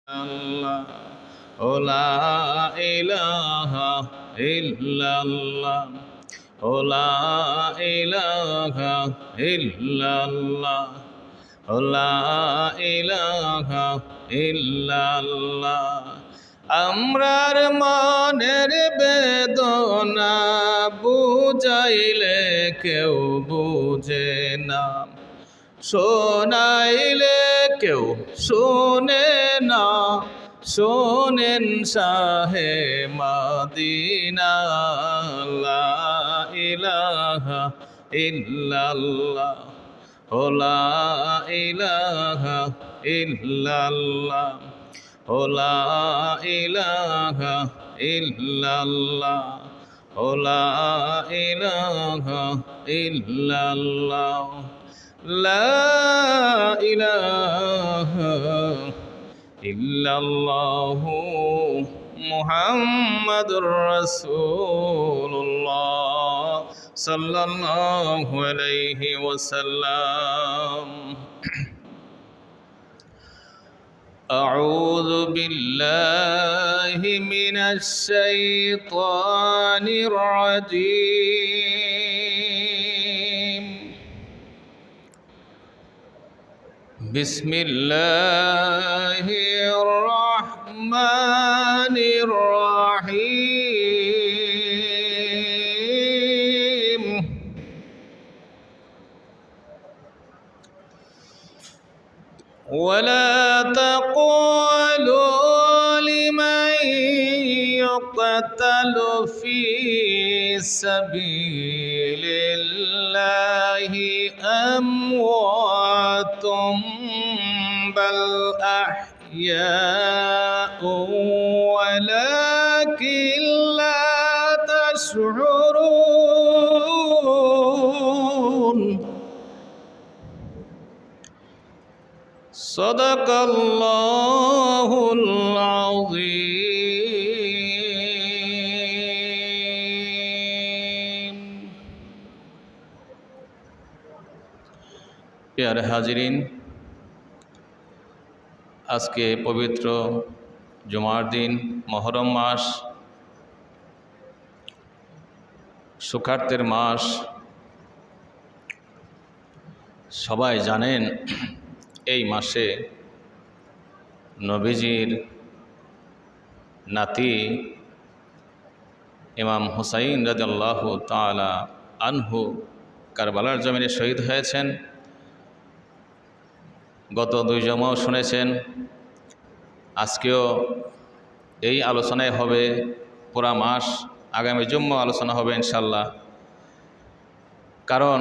Allah, oh la ilaha illallah, oh la ilaha illallah, oh la ilaha illallah. আমরার মনের বেদনা বুঝাইলে কেউ বুঝে না, শোনাইলে কেউ শোনে না, শোনেন শাহে মদিনা। লা ইলাহা ইল্লাল্লাহ, ও লা ইলাহা ইল্লাল্লাহ, ও লা ইলাহা ইল্লাল্লাহ, ও লা ইলাহা ইল্লাল্লাহ। লা ইলাহা ইল্লাল্লাহু মুহাম্মাদুর রাসূলুল্লাহ সাল্লাল্লাহু আলাইহি ওয়াসাল্লাম। আউযু বিল্লাহি মিনাশ শাইতানির রাজীম। বিসমিল্লাহির রহমানির রহিম। ওয়ালা তাকুলু লিমান ইউকতালু ফি সাবিলিল্লাহি আমওয়াতুম বাল আহইয়াউ ওয়ালাকিন লা তাশউরুন। সাদাকাল্লাহুল আযীম। প্রিয় হাজিরিন, আজকে পবিত্র জুমার দিন, মুহররম মাস, সুখার্তের মাস। সবাই জানেন এই মাসে নবীজির নাতি ইমাম হুসাইন রাদিয়াল্লাহু তাআলা আনহু কারবালার জমিনে শহীদ হয়েছেন। গত 2 জুমাও শুনেছেন, আজকেও এই আলোচনায় হবে পুরা মাস, আগামী জুম্মা আলোচনা হবে ইনশাল্লাহ। কারণ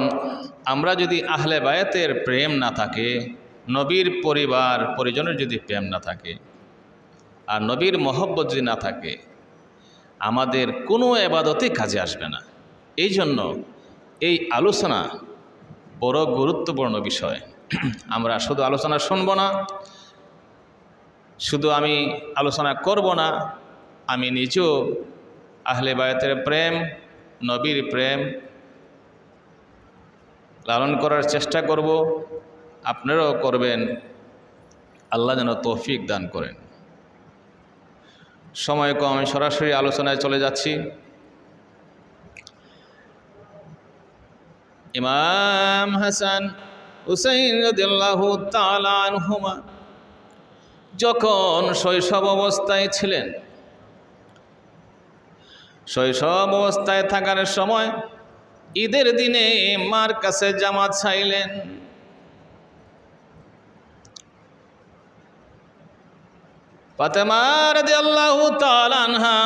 আমরা যদি আহলে বায়াতের প্রেম না থাকে, নবীর পরিবার পরিজনের যদি প্রেম না থাকে, আর নবীর মহব্বত যদি না থাকে, আমাদের কোনো ইবাদতই কাজে আসবে না। এই জন্য এই আলোচনা বড় গুরুত্বপূর্ণ বিষয়। আমরা শুধু আলোচনা শুনব না, শুধু আমি আলোচনা করব না, আমি নিজেও আহলে বায়াতের প্রেম, নবীর প্রেম লালন করার চেষ্টা করব। আপনারাও করবেন। আল্লাহ যেন তৌফিক দান করেন। সময় কম, আমি সরাসরি আলোচনায় চলে যাচ্ছি। ইমাম হাসান হুসাইন রাদিয়াল্লাহু তাআলা আনহুমা যখন শৈশব অবস্থায় ছিলেন, শৈশব অবস্থায় থাকার সময় ঈদের দিনে মার কাছে জামাত চাইলেন। ফাতেমা রাদিয়াল্লাহু তাআলা আনহা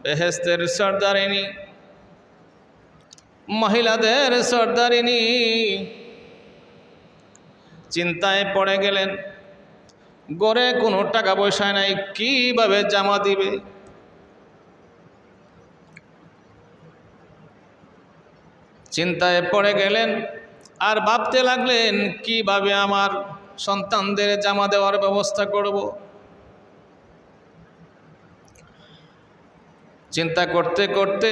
বেহেশতের সর্দারিনী, মহিলাদের সর্দারিনী, চিন্তায় পড়ে গেলেন। গড়ে কোনো টাকা পয়সা নাই, কিভাবে জামা দিবে? চিন্তায় পড়ে গেলেন আর ভাবতে লাগলেন, কিভাবে আমার সন্তানদের জামা দেওয়ার ব্যবস্থা করব। চিন্তা করতে করতে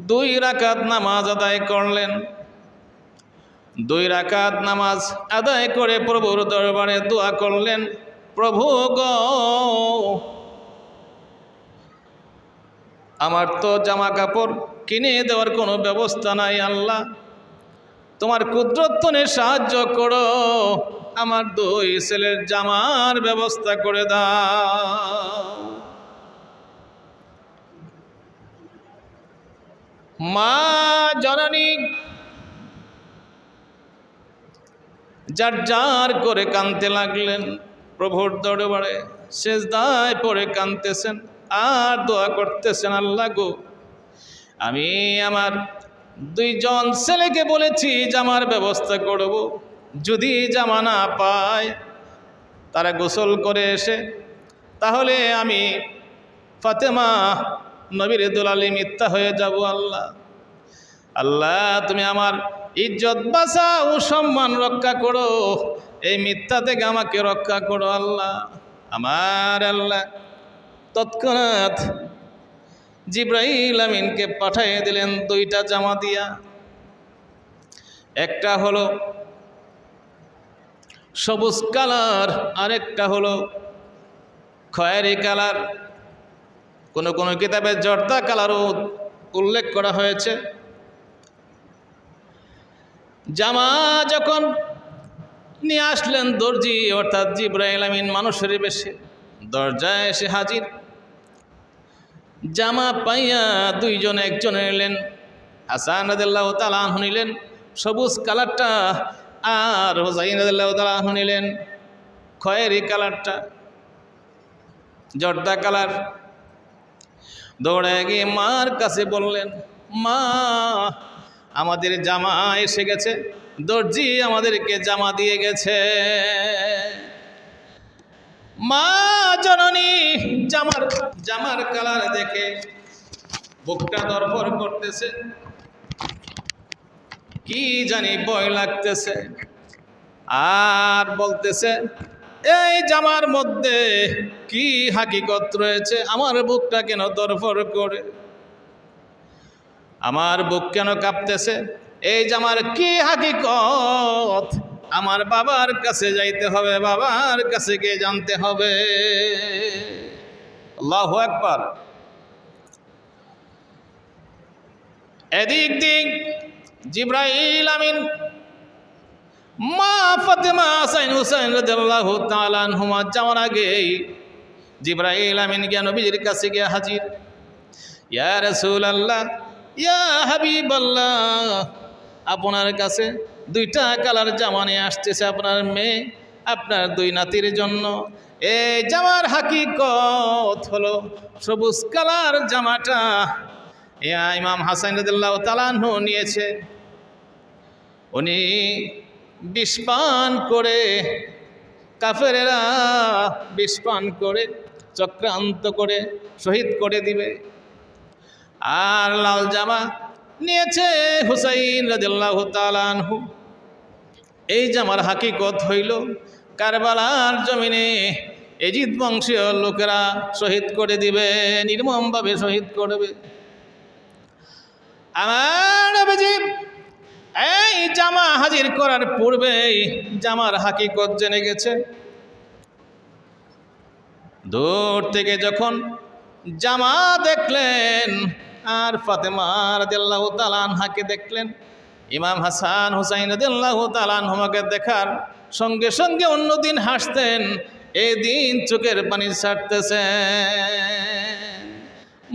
2 রাকাত নামাজ আদায় করলেন। 2 রাকাত নামাজ আদায় করে প্রভুর দরবারে দোয়া করলেন, প্রভু গো, আমার তো জামা কাপড় কিনে দেওয়ার কোনো ব্যবস্থা নাই, আল্লাহ তোমার কুদরতনে সাহায্য করো, আমার দুই ছেলের জামার ব্যবস্থা করে দাও। মা জননী যার যার করে কাঁদতে লাগলেন, প্রভুর দরবারে সেজদায় পড়ে কাঁদতেছেন আর দোয়া করতেছেন, আল্লাহ গো, আমি আমার দুইজন ছেলেকে বলেছি জামার ব্যবস্থা করব, যদি জামা না পায় তারা গোসল করে এসে, তাহলে আমি ফাতেমা নবীর দুলালি মিথ্যা হয়ে যাব। আল্লাহ আল্লাহ তুমি আমার ইজ্জত বাঁচাও, সম্মান রক্ষা করো, এই মিথ্যা থেকে আমাকে রক্ষা করো আল্লাহ। আমার আল্লাহ তৎক্ষণাৎ জিব্রাইল আমিনকে পাঠিয়ে দিলেন দুইটা জামা দিয়া। একটা হলো সবুজ কালার, আরেকটা হলো খয়েরি কালার, কোনো কোনো কিতাবে জর্দা কালারও উল্লেখ করা হয়েছে। জামা যখন নিয়ে আসলেন দর্জি অর্থাৎ জিব্রাইল আমিন মানুষের বেশে দরজায় এসে হাজির। জামা পাইয়া দুইজন একজন নিলেন, হাসান রাদিয়াল্লাহু তাআলা আনহু নিলেন সবুজ কালারটা, আর হুসাইন রাদিয়াল্লাহু তাআলা আনহু নিলেন খয়েরি কালারটা, জর্দা কালার। দৌড়ে গিয়ে মার কাছে বললেন, মা আমাদের জামা এসে গেছে, দর্জি আমাদেরকে জামা দিয়ে গেছে। মা জননী জামার কালার দেখে বুকটা ধড়ফড় করতেছে, কি জানি ভয় লাগতেছে, আর বলতেছে এই জামার মধ্যে কি হাকিকত রয়েছে, আমার বুকটা কেন ধড়ফড় করে, আমার বুক কেন কাঁপতেছে, এই জামার কি হাকিকত, আমার বাবার কাছে যাইতে হবে, বাবার কাছে গিয়ে জানতে হবে। আল্লাহু আকবার। এদিক দিক জিব্রাইল আমিন মা ফাতেমা হাসান হুসাইন রাদিয়াল্লাহু তাআলা আনহুমা যাওয়ার আগেই জিব্রাইল আমিন গিয়ে নবীজির কাছে গিয়ে হাজির। ইয়া রাসূলুল্লাহ, ইয়া হাবিবাল্লাহ, আপনার কাছে দুইটা কালার জামা নিয়ে আসতেছে আপনার মেয়ে, আপনার দুই নাতির জন্য। এই জামার হাকিকত হলো সবুজ কালার জামাটা ইমাম হাসান রাদিয়াল্লাহু তাআলা আনহু নিয়েছে। উনি বিষ পান করে, কাফেরেরা বিষ পান করে চক্রান্ত করে শহীদ করে দিবে। আর লাল জামা নিয়েছে হুসাইন রাদিয়াল্লাহু তাআলা আনহু। এই জামার হাকিকত হইল কারবালার জমিনে এজিদ বংশীয় লোকেরা শহীদ করে দিবে, নির্মমভাবে শহীদ করবে। আমার নবীজি এই জামা হাজির করার পূর্বেই জামার হাকিকত জেনে গেছে। দূর থেকে যখন জামা দেখলেন আর ফাতেমা রাদিয়াল্লাহু তাআলা আনহাকে দেখলেন, ইমাম হাসান হুসাইন রাদিয়াল্লাহু তাআলা আনহুমাকে দেখার সঙ্গে সঙ্গে অন্যদিন হাসতেন, এই দিন চোখের পানি ছাড়তেছেন।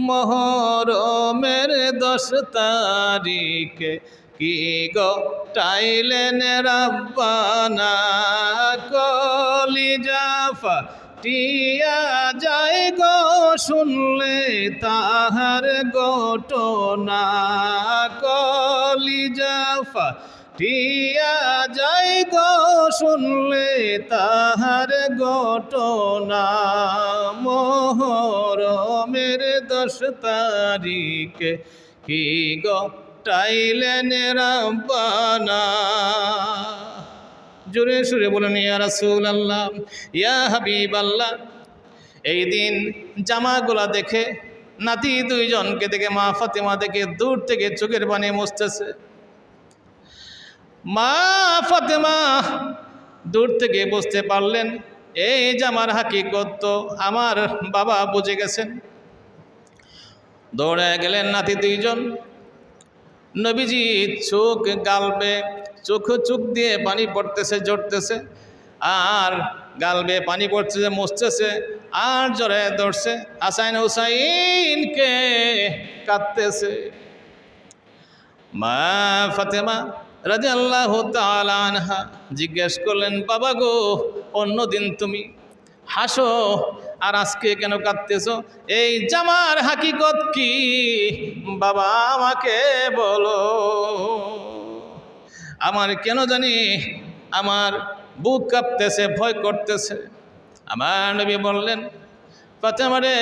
মুহররমের 10 তারিখে কি গো টাইলেন রাব্বানা, কলিজা ফাটিয়া যায় গো শুনলে তাহার ঘটনা, কলিজা ফাটিয়া যায় গো শুনলে তাহার ঘটনা। মুহররমের 10 তারিখে কি গো টাইলেন রাব্বানা। জোরে সুরে বলেন ইয়া রাসূলুল্লাহ, ইয়া হাবিবাল্লাহ। এই দিন জামাগুলা দেখে নাতি দুইজনকে দেখে মা ফাতেমা দেখে দূর থেকে চোখের পানি মুছতেছে। মা ফাতেমা দূর থেকে বুঝতে পারলেন এই জামার হাকিকত তো আমার বাবা বুঝে গেছেন। দৌড়ে গেলেন নাতি দুইজন। নবীজি চোখ গালবে, চোখ দিয়ে পানি পড়তেছে, ঝরতেছে, আর গালবে পানি পড়তেছে, মুছতেছে, আর জোরে ধরছে হাসান হুসাইনকে, কাঁদতেছে। মা ফাতেমা রাদিয়াল্লাহু তাআলা আনহা জিজ্ঞেস করলেন, বাবা গো, অন্যদিন তুমি হাসো, আর আজকে কেন কাঁদতেছো? এই জামার হাকিকত কি বাবা আমাকে বলো। আমার কেন জানি আমার বুক কাঁপতেছে, ভয় করতেছে। আমার নবী বললেন, ফাতেমা রে,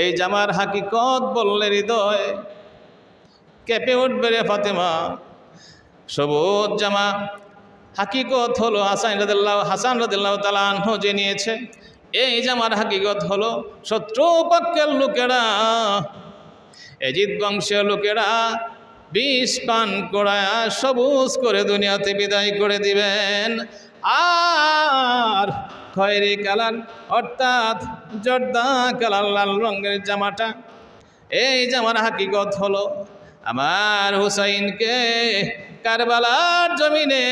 এই জামার হাকিকত বললে হৃদয় কেঁপে উঠবে রে ফাতেমা। সবুজ জামা হাকিকত হলো হাসান রাদিয়াল্লাহু তাআলা আনহু যে নিয়েছে। এই জামার হাকিকত হলো শত্রুপক্ষের লোকেরা, এজিদ বংশের লোকেরা বিষ পান করায় সবুজ করে দুনিয়াতে বিদায় করে দিবেন। আর খয়েরি কালার অর্থাৎ জর্দা কালার লাল রঙের জামাটা, এই জামার হাকিকত হলো আমার হুসাইনকে কারবালার জমিনে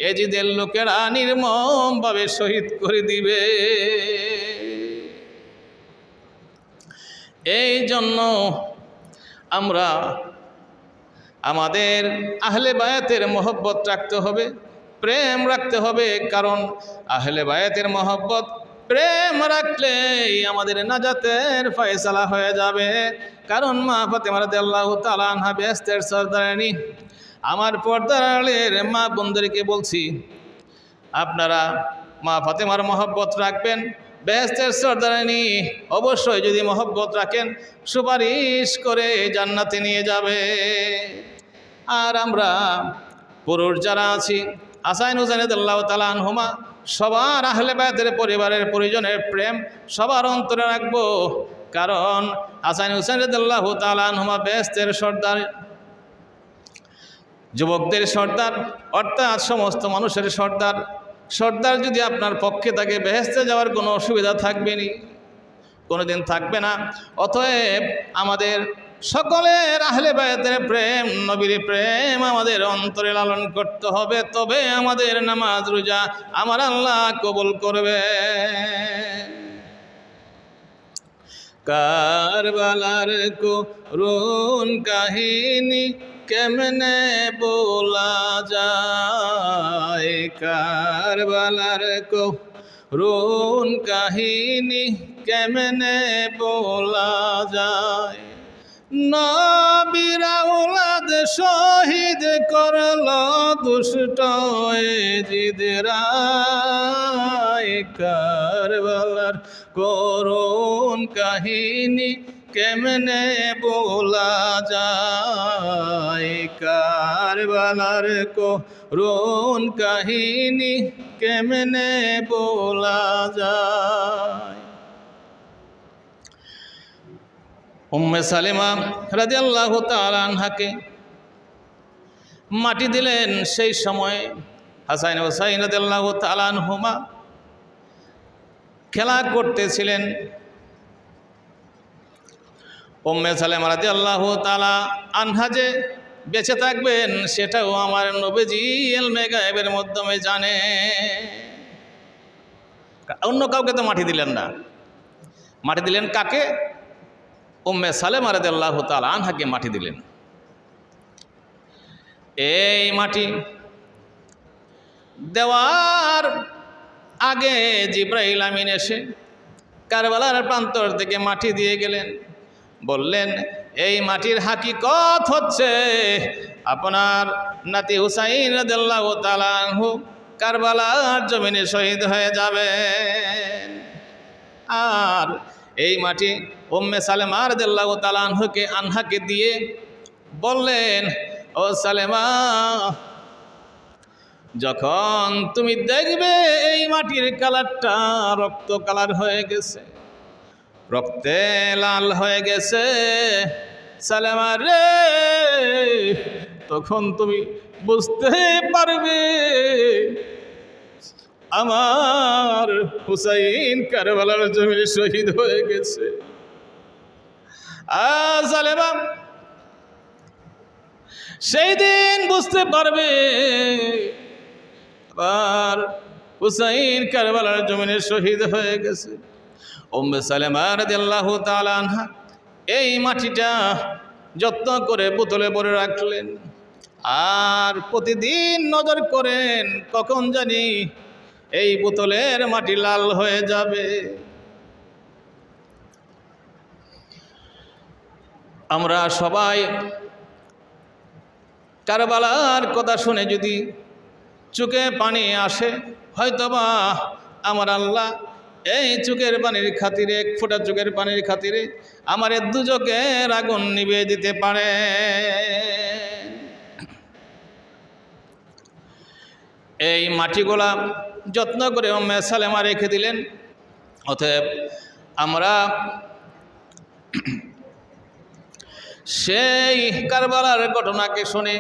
এজিদের লোকেরা নির্মমভাবে শহীদ করে দিবে। এই জন্য আমরা আমাদের আহলে বায়াতের মহব্বত রাখতে হবে, প্রেম রাখতে হবে। কারণ আহলে বায়াতের মহব্বত প্রেম রাখলেই আমাদের নাজাতের ফয়সালা হয়ে যাবে। কারণ মা ফাতেমা রাদিয়াল্লাহু তাআলা আনহা বেহেশতের সরদারানী। আমার পর্দার আড়ালের মা বোনদেরকে বলছি, আপনারা মা ফাতেমার মহব্বত রাখবেন। বেহেশতের সরদারানী অবশ্যই যদি মহব্বত রাখেন, সুপারিশ করে জান্নাতে নিয়ে যাবে। আর আমরা পুরুষ যারা আছি, হাসান হুসাইন রাদিয়াল্লাহু তাআলা আনহুমা সবার আহলে বায়াতের পরিবারের পরিজনের প্রেম সবার অন্তরে রাখবো। কারণ হাসান হুসাইন রাদিয়াল্লাহু তাআলা আনহুমা বেহেশতের সর্দার, যুবকদের সর্দার, অর্থাৎ সমস্ত মানুষের সর্দার। সর্দার যদি আপনার পক্ষে থাকে, বেহেশতে যাওয়ার কোনো অসুবিধা থাকবে না, কোনোদিন থাকবে না। অতএব আমাদের সকলের আহলে বায়াতের প্রেম, নবীর প্রেম আমাদের অন্তরে লালন করতে হবে। তবে আমাদের নামাজ রোজা আমার আল্লাহ কবুল করবে। কারবালার করুণ কাহিনী কেমনে বলা যায়, কারবালার করুণ কাহিনী কেমনে বলা যায়। নবীর আওলাদ শহীদ করল দুষ্ট এজিদরা, কারবালার করুণ কাহিনী কেমনে বলা যায়, কারবালার করুণ কাহিনী কেমনে বলা যায়। উম্মে সালেমা রাদিয়াল্লাহু তাআলা আনহাকে মাটি দিলেন। সেই সময় হাসান হুসাইন রাদিয়াল্লাহু তাআলা আনহুমা খেলা করতেছিলেন। উম্মে সালেমা রাদিয়াল্লাহু তাআলা আনহা যে বেঁচে থাকবেন সেটাও আমার নবীজি ইলমে গায়েবের মাধ্যমে জানে। অন্য কাউকে তো মাটি দিলেন না, মাটি দিলেন কাকে? উম্মে সালেমা রাদিয়াল্লাহু তাআলা আনহাকে মাটি দিলেন। এই মাটি দেওয়ার আগে জিবরাইল আমিন এসে কারবালার প্রান্তর থেকে মাটি দিয়ে গেলেন। বললেন, এই মাটির হাকিকত হচ্ছে আপনার নাতি হুসাইন রাদিয়াল্লাহু তাআলা আনহু কারবালার জমিনে শহীদ হয়ে যাবেন। আর এই মাটি উম্মে সালেমা রাদিয়াল্লাহু তাআলা আনহাকে দিয়ে বললেন, ও সালেমা, যখন তুমি দেখবে এই মাটির কালারটা রক্ত কালার হয়ে গেছে, রক্তে লাল হয়ে গেছে সালেমা রে, তখন তুমি বুঝতে পারবে আমার হুসাইন কারবালার জমিনে শহীদ হয়ে গেছে। জালেমা সেই দিন বুঝতে পারবে আবার হুসাইন কারবালার জমিনে শহীদ হয়ে গেছে। উম্মে সালেমা রাদিয়াল্লাহু তাআলা আনহা এই মাটিটা যত্ন করে বোতলে ভরে রাখলেন, আর প্রতিদিন নজর করেন কখন জানি এই বোতলের মাটি লাল হয়ে যাবে। আমরা সবাই কারবালার কথা শুনে যদি চোখে পানি আসে, হয়তোবা আমার আল্লাহ এই চোখের পানির খাতিরে, এক ফোঁটা চোখের পানির খাতিরে আমার দু চোখের আগুন নিভিয়ে দিতে পারে। এই মাটিগুলা যত্ন করে উম্মে সালেমা রেখে দিলেন। অতএব আমরা সেই কারবালার ঘটনাকে শুনে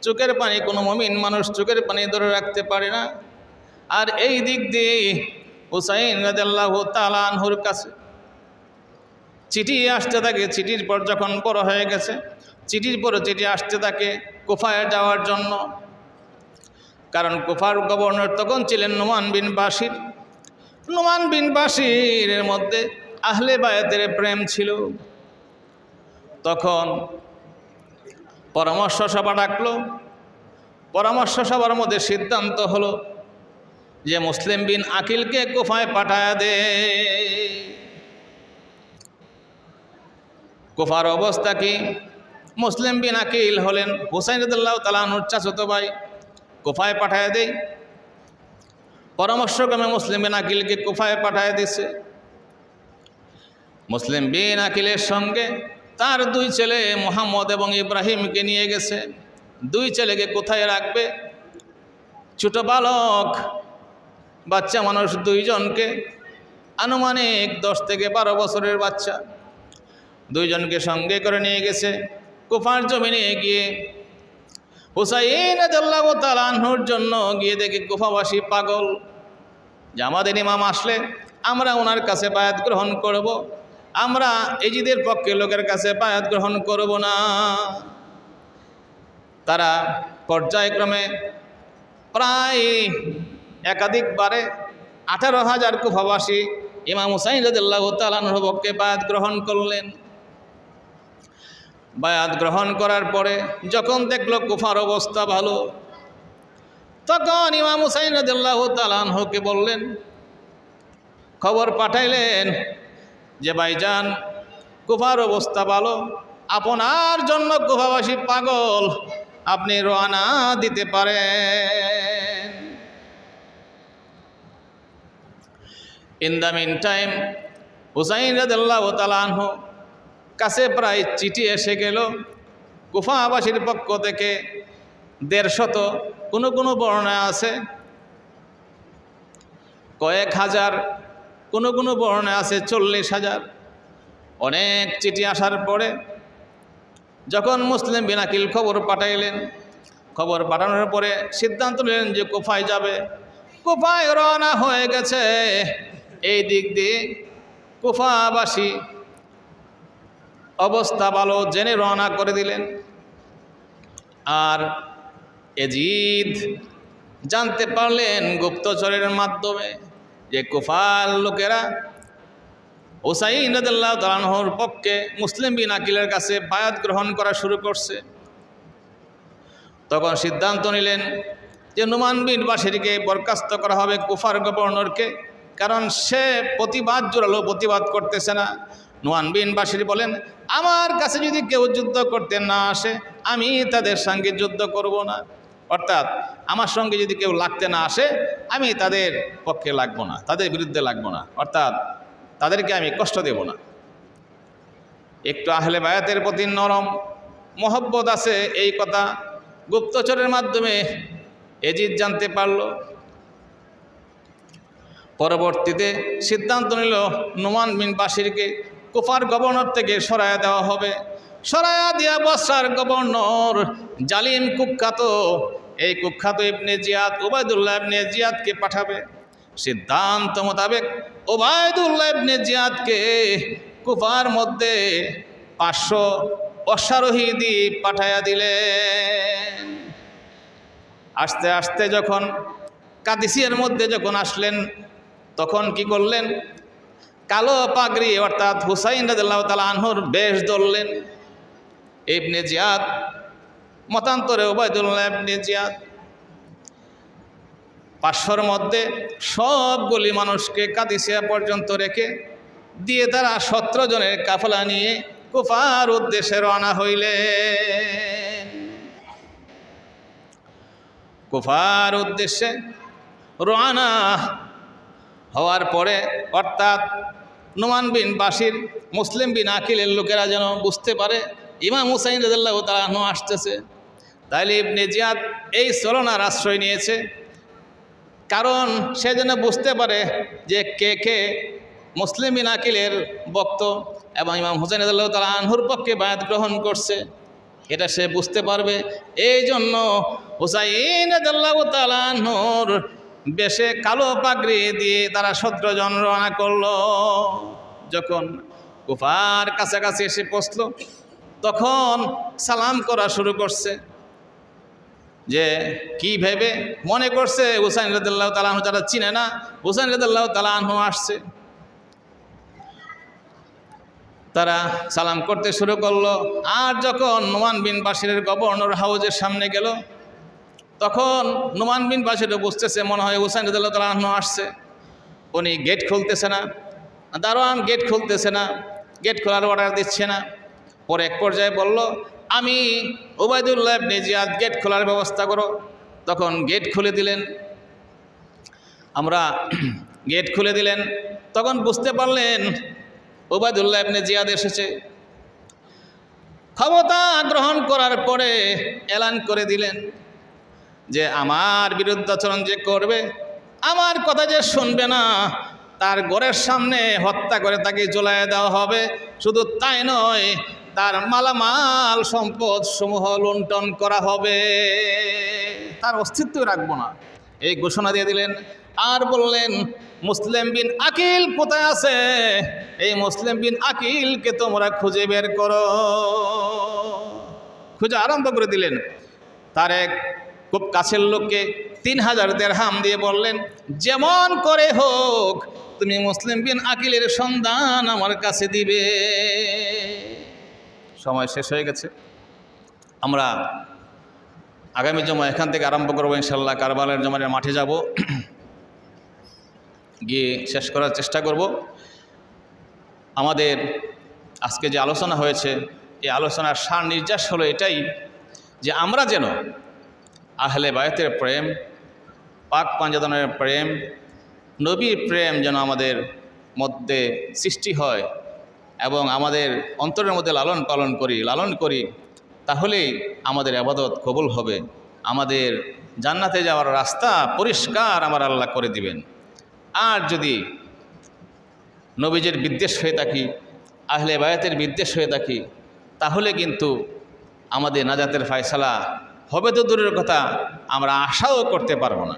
চোখের পানি, কোনো মুমিন মানুষ চোখের পানি ধরে রাখতে পারে না। আর এই দিক দিয়ে হুসাইন রাদিয়াল্লাহু তাআলা আনহুর কাছে চিঠি আসতে থাকে। চিঠির পর যখন বড় হয়ে গেছে, চিঠির পরে চিঠি আসতে থাকে কুফায় যাওয়ার জন্য। কারণ কুফার গভর্নর তখন ছিলেন নুমান বিন বাশির। নুমান বিন বাশিরের মধ্যে আহলে বায়াতের প্রেম ছিল। তখন পরামর্শ সভা ডাকলো। পরামর্শ সভার মধ্যে সিদ্ধান্ত হলো যে মুসলিম বিন আকিলকে কুফায় পাঠায় দে। কুফার অবস্থা কি? মুসলিম বিন আকিল হলেন হুসাইন রাদিয়াল্লাহু তাআলা আনহুর চাচাতো ভাই। কুফায় পাঠায় দেয়। পরামর্শক্রমে মুসলিম বিন আকিলকে কুফায় পাঠায় দিছে। মুসলিম বিন আকিলের সঙ্গে তার দুই ছেলে মুহাম্মদ এবং ইব্রাহিমকে নিয়ে গেছে। দুই ছেলেকে কোথায় রাখবে? ছোট বালক বাচ্চা মানুষ দুইজনকে, আনুমানিক 10 থেকে 12 বছরের বাচ্চা, দুইজনকে সঙ্গে করে নিয়ে গেছে। কুফার জমিনে গিয়ে হুসাইন রাদিয়াল্লাহু তাআলা আনহুর জন্য গিয়ে দেখে কুফাবাসী পাগল, যে আমাদের ইমাম আসলে আমরা ওনার কাছে বায়াত গ্রহণ করব, আমরা এজিদের পক্ষে লোকের কাছে বায়াত গ্রহণ করব না। তারা পর্যায়ক্রমে প্রায় একাধিকবারে 18,000 কুফাবাসী ইমাম হুসাইন রাদিয়াল্লাহু তাআলা আনহুর পক্ষে বায়াত গ্রহণ করলেন। বায়াত গ্রহণ করার পরে যখন দেখল কুফার অবস্থা ভালো, তখন ইমাম হুসাইন রাদিয়াল্লাহু তাআলা আনহুকে বললেন, খবর পাঠাইলেন যে ভাইজান কুফার অবস্থা ভালো, আপনার জন্য কুফাবাসী পাগল, আপনি রওনা দিতে পারেন। In the mean time Hussain রাদিয়াল্লাহু তাআলা আনহু কাছে প্রায় চিঠি এসে গেল কুফাবাসীর পক্ষ থেকে 150, কোনো কোনো বর্ণনা আছে কয়েক হাজার, কোনো কোনো বর্ণনা আছে 40,000। অনেক চিঠি আসার পরে যখন মুসলিম বিন আকিল খবর পাঠাইলেন, খবর পাঠানোর পরে সিদ্ধান্ত নিলেন যে কুফায় যাবে। কুফায় রওনা হয়ে গেছে। এই দিক দিয়ে কুফাবাসী অবস্থা ভালো জেনে রওনা করে দিলেন। আর এজিদ জানতে পারলেন গুপ্তচরের মাধ্যমে যে কুফার লোকেরা হুসাইন রাদিয়াল্লাহু তাআলা আনহুর পক্ষে মুসলিম বিন আকিলের কাছে বায়াত গ্রহণ করা শুরু করছে। তখন সিদ্ধান্ত নিলেন যে নুমান বিন বাশিরকে বরখাস্ত করা হবে, কুফার গভর্নরকে, কারণ সে প্রতিবাদ জোরালো প্রতিবাদ করতেছে না। নুমান বিন বাশির বলেন, আমার কাছে যদি কেউ যুদ্ধ করতে না আসে আমি তাদের সঙ্গে যুদ্ধ করব না, অর্থাৎ আমার সঙ্গে যদি কেউ লাগতে না আসে আমি তাদের পক্ষে লাগবো না, তাদের বিরুদ্ধে লাগবো না, অর্থাৎ তাদেরকে আমি কষ্ট দেব না। একটু আহলে বায়াতের প্রতি নরম মহব্বত আছে, এই কথা গুপ্তচরের মাধ্যমে এজিদ জানতে পারল। পরবর্তীতে সিদ্ধান্ত নিল নুমান বিন বাশিরকে কুফার গভর্নর থেকে সরায়া দেওয়া হবে। সরায়া দিয়া বসরার গভর্নর জালিম কুখ্যাত, এই কুখ্যাত ইবনে জিয়াদ, উবাইদুল্লাহ ইবনে জিয়াদকে পাঠাবে। সিদ্ধান্ত মোতাবেক ওবায়দুল্লাহ ইবনে জিয়াদকে কুফার মধ্যে 500 অশ্বারোহী দিয়ে পাঠাইয়া দিলেন। আস্তে আস্তে যখন কাদিসিয়ার মধ্যে যখন আসলেন, তখন কি করলেন? কালো পাগড়ি অর্থাৎ হুসাইন রাদিয়াল্লাহু তাআলা আনহুর বেশ ধরলেন ইবনে জিয়াদ, মতান্তরে ওবায়দুল্লাহ ইবনে জিয়াদ। 500-র মধ্যে সবগুলি মানুষকে কাদিসিয়া পর্যন্ত রেখে দিয়ে তারা 17 জনের কাফেলা নিয়ে কুফার উদ্দেশ্যে রওনা হইলেন। কুফার উদ্দেশ্যে রওনা হওয়ার পরে অর্থাৎ নোমান বিন বাশির, মুসলিম বিন আকিলের লোকেরা যেন বুঝতে পারে ইমাম হুসাইন রাদিয়াল্লাহু তাআলা আনহু আসতেছে, তাইলে ইবনে জিয়াদ এই ছলনার আশ্রয় নিয়েছে, কারণ সে যেন বুঝতে পারে যে কে কে মুসলিম বিন আকিলের ভক্ত এবং ইমাম হুসাইন রাদিয়াল্লাহু তাআলা আনহুর পক্ষে বায়াত গ্রহণ করছে, এটা সে বুঝতে পারবে। এই জন্য হুসাইন রাদিয়াল্লাহু তাআলা আনহুর বেশে কালো পাগড়ি দিয়ে তারা 17 জন রওনা করলো। যখন কুফার কাছাকাছি এসে পৌঁছল, তখন সালাম করা শুরু করছে, যে কি ভেবে মনে করছে হুসাইন রাদিয়াল্লাহু তাআলা আনহু যারা চিনে না, হুসাইন রাদিয়াল্লাহু তাআলা আনহু আসছে। তারা সালাম করতে শুরু করলো। আর যখন নোমান বিন বাশিরের গভর্নর হাউজের সামনে গেল, তখন নোমান বিন বাশিরও বুঝতেছে মনে হয় হুসাইন রাদিয়াল্লাহু তাআলা আনহু আসছে। উনি গেট খুলতেছে না, দারোয়ান গেট খুলতেছে না, গেট খোলার অর্ডার দিচ্ছে না। পরে এক পর্যায়ে বলল, আমি ওবায়দুল্লাহ ইবনে জিয়াদ, গেট খোলার ব্যবস্থা করো। তখন গেট খুলে দিলেন। গেট খুলে দিলেন, তখন বুঝতে পারলেন ওবায়দুল্লাহ ইবনে জিয়াদ এসেছে। ক্ষমতা গ্রহণ করার পরে এলান করে দিলেন যে আমার বিরুদ্ধাচরণ যে করবে, আমার কথা যে শুনবে না, তার ঘরের সামনে হত্যা করে তাকে জ্বলায় দেওয়া হবে। শুধু তাই নয়, তার মালামাল সম্পদ সমূহ লুণ্ঠন করা হবে, তার অস্তিত্ব রাখবো না, এই ঘোষণা দিয়ে দিলেন। আর বললেন, মুসলিম বিন আকিল কোথায় আছে? এই মুসলিম বিন আকিলকে তোমরা খুঁজে বের করো। খুঁজে আরম্ভ করে দিলেন। তার এক খুব কাছের লোককে 3000 দিরহাম দিয়ে বললেন, যেমন করে হোক তুমি মুসলিম বিন আকিলের সন্ধান আমার কাছে দিবে। সময় শেষ হয়ে গেছে। আমরা আগামী জমা এখান থেকে আরম্ভ করবো ইনশাল্লাহ। কারবালার জমানের মাঠে যাব, গিয়ে শেষ করার চেষ্টা করব। আমাদের আজকে যে আলোচনা হয়েছে, এই আলোচনার সার নির্যাস হলো এটাই যে আমরা যেন আহলে বায়তের প্রেম, পাক পাঞ্জাতনের প্রেম, নবীর প্রেম যেন আমাদের মধ্যে সৃষ্টি হয় এবং আমাদের অন্তরের মধ্যে লালন করি, তাহলেই আমাদের ইবাদত কবুল হবে। আমাদের জান্নাতে যাওয়ার রাস্তা পরিষ্কার আমার আল্লাহ করে দিবেন। আর যদি নবীজির বিদ্বেষ হয়ে থাকি, আহলে বায়াতের বিদ্বেষ হয়ে থাকি, তাহলে কিন্তু আমাদের নাজাতের ফয়সালা হবে তো দূরের কথা, আমরা আশাও করতে পারবো না।